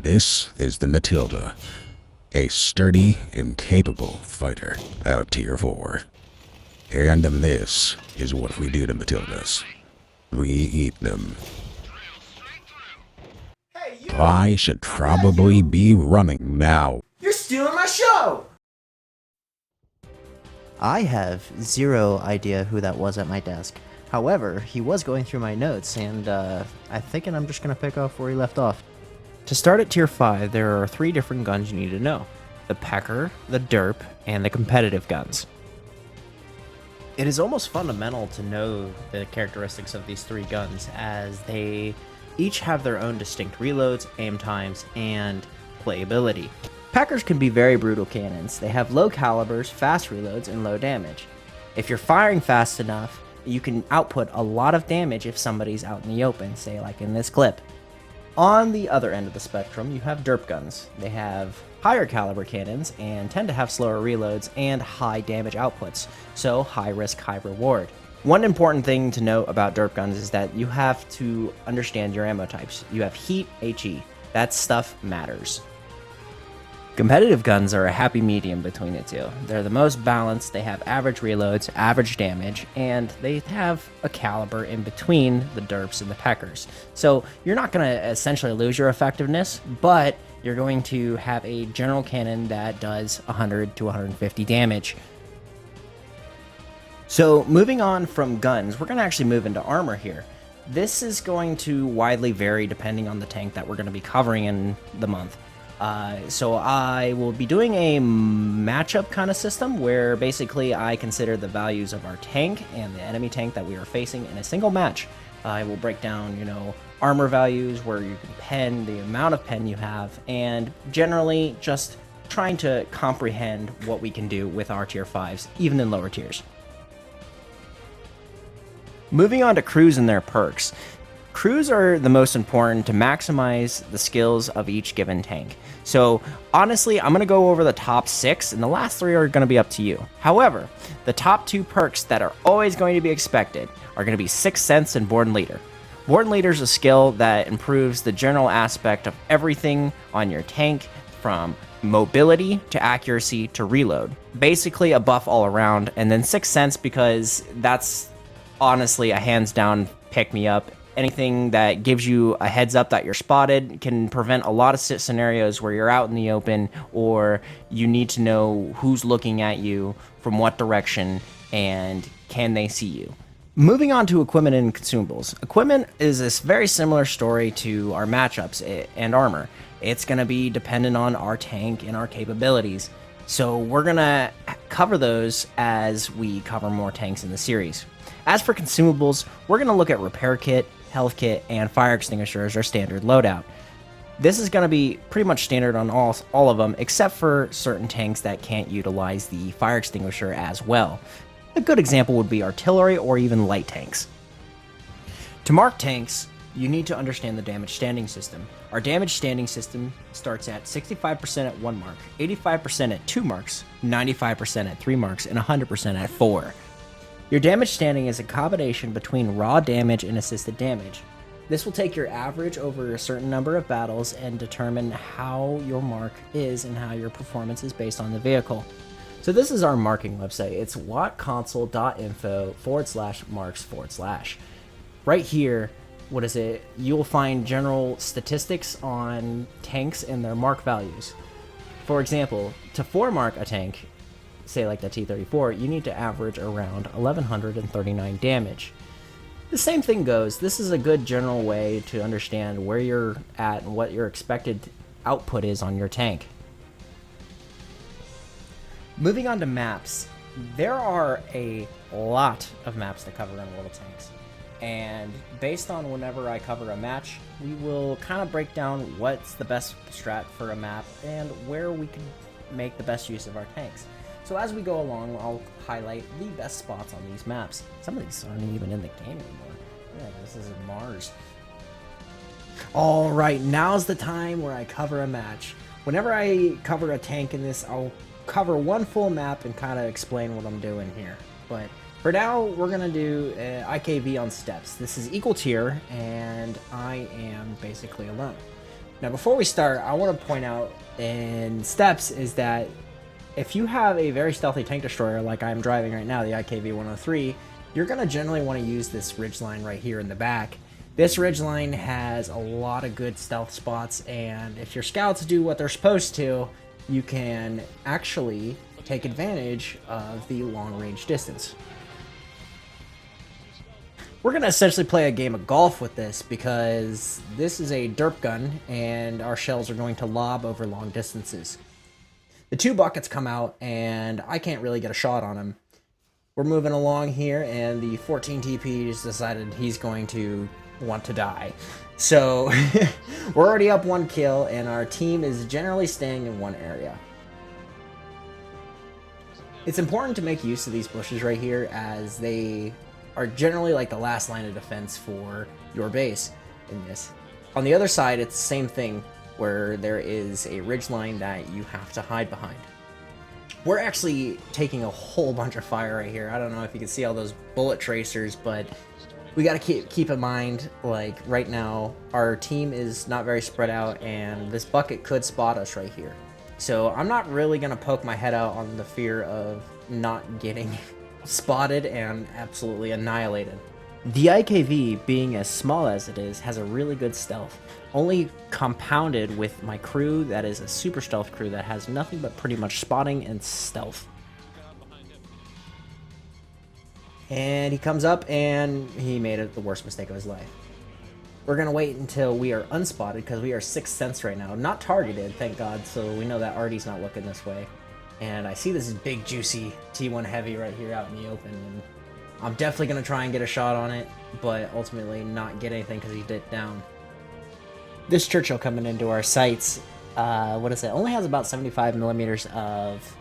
This is the Matilda, a sturdy and capable fighter out of Tier 4. And this is what we do to Matildas. We eat them. Hey, you! I should probably be running now. You're stealing my show! I have zero idea who that was at my desk. However, he was going through my notes, and I'm thinking I'm just going to pick off where he left off. To start at Tier 5, there are 3 different guns you need to know. The Pecker, the Derp, and the competitive guns. It is almost fundamental to know the characteristics of these 3 guns, as they each have their own distinct reloads, aim times, and playability. Packers can be very brutal cannons. They have low calibers, fast reloads, and low damage. If you're firing fast enough, you can output a lot of damage if somebody's out in the open, say like in this clip. On the other end of the spectrum, you have derp guns. They have higher caliber cannons and tend to have slower reloads and high damage outputs, so high risk, high reward. One important thing to note about derp guns is that you have to understand your ammo types. You have heat, HE. That stuff matters. Competitive guns are a happy medium between the two. They're the most balanced, they have average reloads, average damage, and they have a caliber in between the derps and the peckers. So you're not going to essentially lose your effectiveness, but you're going to have a general cannon that does 100 to 150 damage. So moving on from guns, we're going to actually move into armor here. This is going to widely vary depending on the tank that we're going to be covering in the month. So I will be doing a matchup kind of system where basically I consider the values of our tank and the enemy tank that we are facing in a single match. I will break down, armor values, where you can pen, the amount of pen you have, and generally just trying to comprehend what we can do with our tier 5s, even in lower tiers. Moving on to crews and their perks. Crews are the most important to maximize the skills of each given tank. So honestly, I'm going to go over the top 6, and the last 3 are going to be up to you. However, the top 2 perks that are always going to be expected are going to be Sixth Sense and Born Leader. Born Leader is a skill that improves the general aspect of everything on your tank, from mobility to accuracy to reload. Basically a buff all around, and then Sixth Sense because that's honestly a hands down pick me up. Anything that gives you a heads up that you're spotted can prevent a lot of scenarios where you're out in the open or you need to know who's looking at you, from what direction, and can they see you. Moving on to equipment and consumables. Equipment is this very similar story to our matchups and armor. It's going to be dependent on our tank and our capabilities. So we're going to cover those as we cover more tanks in the series. As for consumables, we're going to look at repair kit, health kit, and fire extinguisher as our standard loadout. This is going to be pretty much standard on all of them, except for certain tanks that can't utilize the fire extinguisher as well. A good example would be artillery or even light tanks. To mark tanks, you need to understand the damage standing system. Our damage standing system starts at 65% at 1 mark, 85% at 2 marks, 95% at 3 marks, and 100% at 4. Your damage standing is a combination between raw damage and assisted damage. This will take your average over a certain number of battles and determine how your mark is and how your performance is based on the vehicle. So this is our marking website. It's wattconsole.info/marks/. Right here, you'll find general statistics on tanks and their mark values. For example, to 4 mark a tank, say like the T-34, you need to average around 1139 damage. The same thing goes. This is a good general way to understand where you're at and what your expected output is on your tank. Moving on to maps. There are a lot of maps to cover in World of Tanks. And based on whenever I cover a match, we will kind of break down what's the best strat for a map and where we can make the best use of our tanks. So as we go along, I'll highlight the best spots on these maps. Some of these aren't even in the game anymore. Yeah, this is in Mars. Alright, now's the time where I cover a match. Whenever I cover a tank in this, I'll cover one full map and kind of explain what I'm doing here. But for now, we're going to do IKV on steps. This is equal tier, and I am basically alone. Now, before we start, I want to point out in steps is that if you have a very stealthy tank destroyer like I'm driving right now, the IKV-103, you're going to generally want to use this ridgeline right here in the back. This ridgeline has a lot of good stealth spots, and if your scouts do what they're supposed to, you can actually take advantage of the long range distance. We're going to essentially play a game of golf with this because this is a derp gun and our shells are going to lob over long distances. The 2 buckets come out and I can't really get a shot on them. We're moving along here and the 14 TP has decided he's going to want to die. So we're already up 1 kill and our team is generally staying in one area. It's important to make use of these bushes right here as they are generally like the last line of defense for your base in this. On the other side, it's the same thing where there is a ridge line that you have to hide behind. We're actually taking a whole bunch of fire right here. I don't know if you can see all those bullet tracers, but we got to keep in mind, like right now, our team is not very spread out and this bucket could spot us right here. So I'm not really going to poke my head out on the fear of not getting spotted and absolutely annihilated. The IKV, being as small as it is, has a really good stealth, only compounded with my crew that is a super stealth crew that has nothing but pretty much spotting and stealth. And he comes up and he made it the worst mistake of his life. We're going to wait until we are unspotted because we are 6th sense right now. Not targeted, thank God, so we know that Artie's not looking this way. And I see this big juicy T1 heavy right here out in the open, and I'm definitely going to try and get a shot on it, but ultimately not get anything because he dipped down. This Churchill coming into our sights, what is it? Only has about 75 millimeters of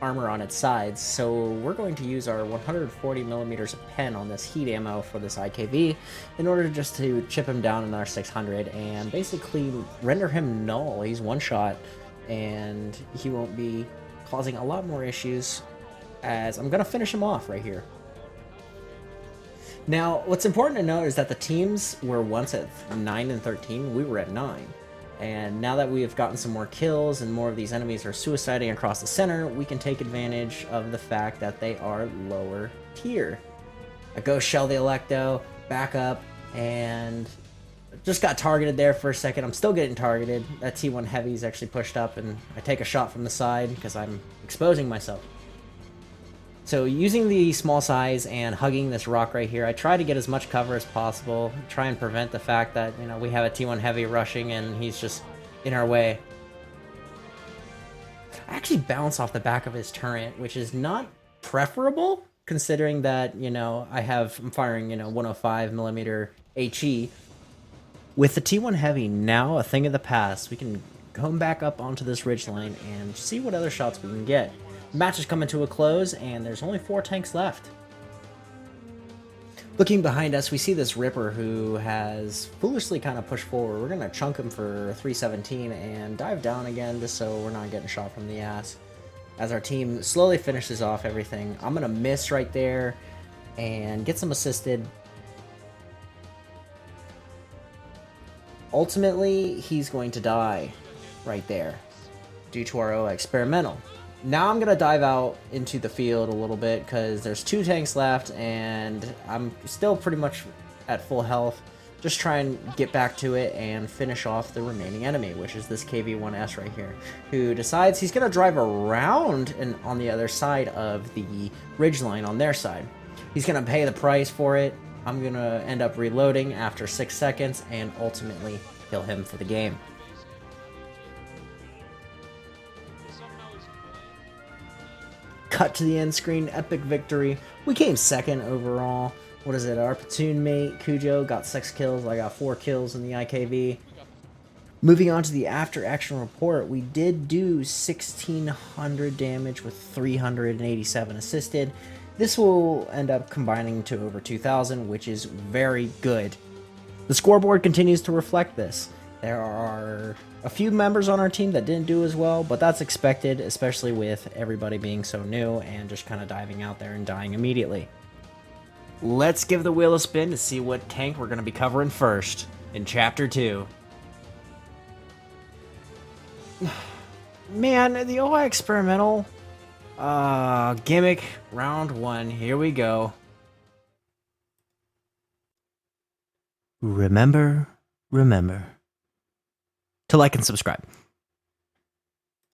armor on its sides, so we're going to use our 140 millimeters of pen on this heat ammo for this IKV in order just to chip him down in our 600 and basically render him null. He's one shot and he won't be causing a lot more issues as I'm going to finish him off right here. Now, what's important to note is that the teams were once at 9 and 13, we were at 9. And now that we have gotten some more kills and more of these enemies are suiciding across the center, we can take advantage of the fact that they are lower tier. I go shell the Electo, back up, and just got targeted there for a second. I'm still getting targeted. That T1 heavy is actually pushed up, and I take a shot from the side because I'm exposing myself. So using the small size and hugging this rock right here, I try to get as much cover as possible, try and prevent the fact that, you know, we have a T1 heavy rushing and he's just in our way. I actually bounce off the back of his turret, which is not preferable considering that, you know, I'm firing, you know, 105 millimeter HE. With the T1 heavy now a thing of the past, we can come back up onto this ridgeline and see what other shots we can get. The match is coming to a close, and there's only 4 tanks left. Looking behind us, we see this Ripper who has foolishly kind of pushed forward. We're going to chunk him for 317 and dive down again just so we're not getting shot from the ass. As our team slowly finishes off everything, I'm going to miss right there and get some assisted. Ultimately, he's going to die right there due to our OA experimental. Now I'm going to dive out into the field a little bit because there's 2 tanks left and I'm still pretty much at full health. Just try and get back to it and finish off the remaining enemy, which is this KV-1S right here, who decides he's going to drive around and on the other side of the ridgeline on their side. He's going to pay the price for it. I'm going to end up reloading after 6 seconds and ultimately kill him for the game. Cut to the end screen, epic victory. We came 2nd overall. What is it? Our platoon mate, Cujo, got 6 kills. I got 4 kills in the IKV. Moving on to the after action report, we did do 1,600 damage with 387 assisted. This will end up combining to over 2,000, which is very good. The scoreboard continues to reflect this. There are a few members on our team that didn't do as well, but that's expected, especially with everybody being so new and just kind of diving out there and dying immediately. Let's give the wheel a spin to see what tank we're going to be covering first in Chapter 2. Man, the OI experimental gimmick round 1. Here we go. Remember to like and subscribe.